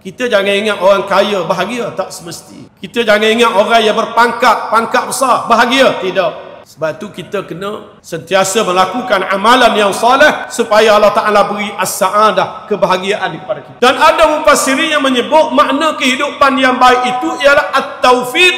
Kita jangan ingat orang kaya bahagia, tak semesti. Kita jangan ingat orang yang pangkat besar bahagia, tidak. Sebab tu kita kena sentiasa melakukan amalan yang soleh supaya Allah Ta'ala beri as-sa'adah, kebahagiaan kepada kita. Dan ada mufassirin yang menyebut makna kehidupan yang baik itu ialah at-taufiq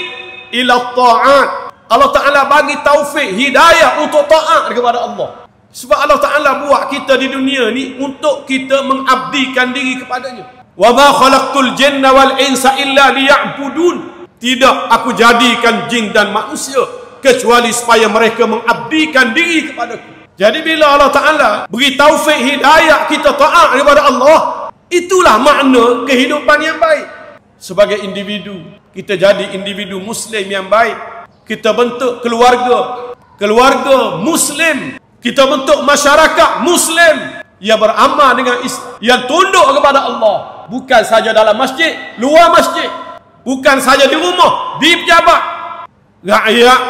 ila ta'at. Allah Ta'ala bagi taufik, hidayah untuk taat kepada Allah. Sebab Allah Ta'ala buat kita di dunia ni untuk kita mengabdikan diri kepadanya. Wa ma khalaqtul jinna wal insa illa liya'budun. Tidak aku jadikan jin dan manusia kecuali supaya mereka mengabdikan diri kepadaku. Jadi bila Allah Ta'ala beri taufik hidayah kita taat kepada Allah, itulah makna kehidupan yang baik. Sebagai individu, kita jadi individu Muslim yang baik. Kita bentuk keluarga Muslim. Kita bentuk masyarakat Muslim yang beramal dengan Islam, yang tunduk kepada Allah. Bukan saja dalam masjid, luar masjid. Bukan saja di rumah, di pejabat. Rakyat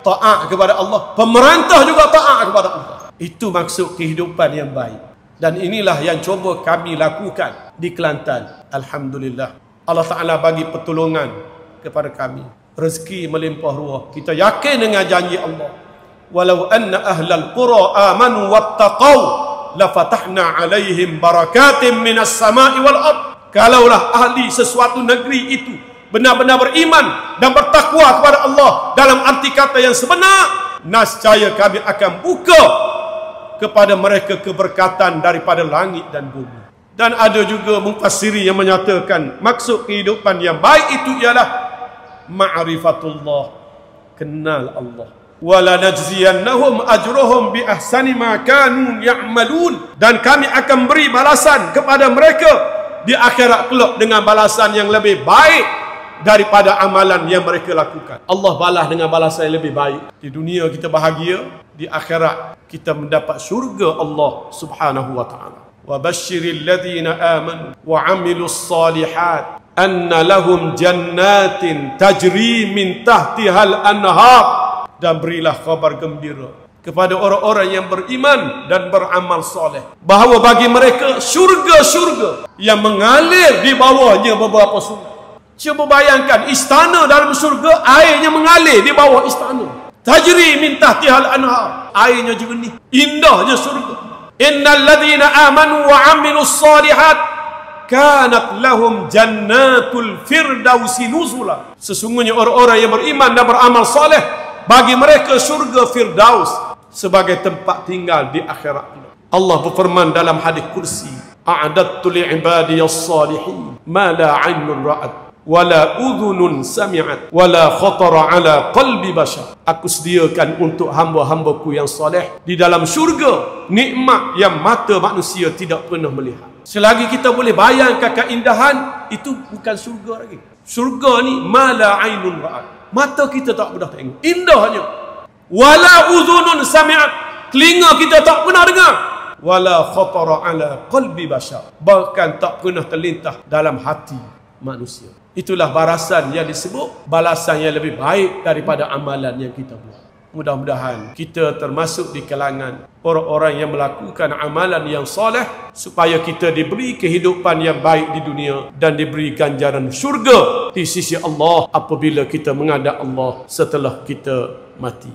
taat kepada Allah, pemerintah juga taat kepada Allah. Itu maksud kehidupan yang baik. Dan inilah yang cuba kami lakukan di Kelantan. Alhamdulillah, Allah Ta'ala bagi pertolongan kepada kami, rezeki melimpah ruah. Kita yakin dengan janji Allah, walau anna ahlal qura amanu wattaqau lafatahna alaihim barakatim minas sama'i wal ard. Kalaulah ahli sesuatu negeri itu benar-benar beriman dan bertakwa kepada Allah dalam arti kata yang sebenar, nascaya kami akan buka kepada mereka keberkatan daripada langit dan bumi. Dan ada juga mufassiri yang menyatakan maksud kehidupan yang baik itu ialah ma'rifatullah, kenal Allah. Wala najziyannahum ajruhum bi ahsani ma kanu ya'malun. Dan kami akan beri balasan kepada mereka di akhirat kelak dengan balasan yang lebih baik daripada amalan yang mereka lakukan. Allah balas dengan balasan yang lebih baik. Di dunia kita bahagia, di akhirat kita mendapat syurga Allah Subhanahu wa ta'ala. Wa basyiril ladzina amanu wa 'amilus shalihat anna lahum jannatin tajri min tahtihal anhar. Dan berilah khabar gembira kepada orang-orang yang beriman dan beramal soleh bahawa bagi mereka syurga-syurga yang mengalir di bawahnya beberapa sungai. Cuba bayangkan istana dalam syurga, airnya mengalir di bawah istana. Tajri min tahtihal anhar, airnya jernih, indahnya syurga. Innal ladzina amanu wa 'amilus shalihat kanat lahum jannatul firdausi nuzula. Sesungguhnya orang-orang yang beriman dan beramal soleh, bagi mereka syurga Firdaus sebagai tempat tinggal di akhirat. Allah berfirman dalam hadis kursi, a'adattu li'ibadiyas salihin ma la 'ainun ra'at wala udhunun sami'at wala khatara 'ala qalbi bashar. Aku sediakan untuk hamba-hambaku yang soleh di dalam syurga nikmat yang mata manusia tidak pernah melihat. Selagi kita boleh bayangkan keindahan, itu bukan syurga lagi. Syurga ni ma la 'ainun ra'at, mata kita tak pernah tengok indahnya. Wala udhunun sami'at, telinga kita tak pernah dengar. Wala khatara 'ala qalbi bashar, bahkan tak pernah terlintas dalam hati manusia. Itulah balasan yang disebut balasan yang lebih baik daripada amalan yang kita buat. Mudah-mudahan kita termasuk di kalangan orang-orang yang melakukan amalan yang soleh supaya kita diberi kehidupan yang baik di dunia dan diberi ganjaran syurga di sisi Allah apabila kita menghadap Allah setelah kita mati.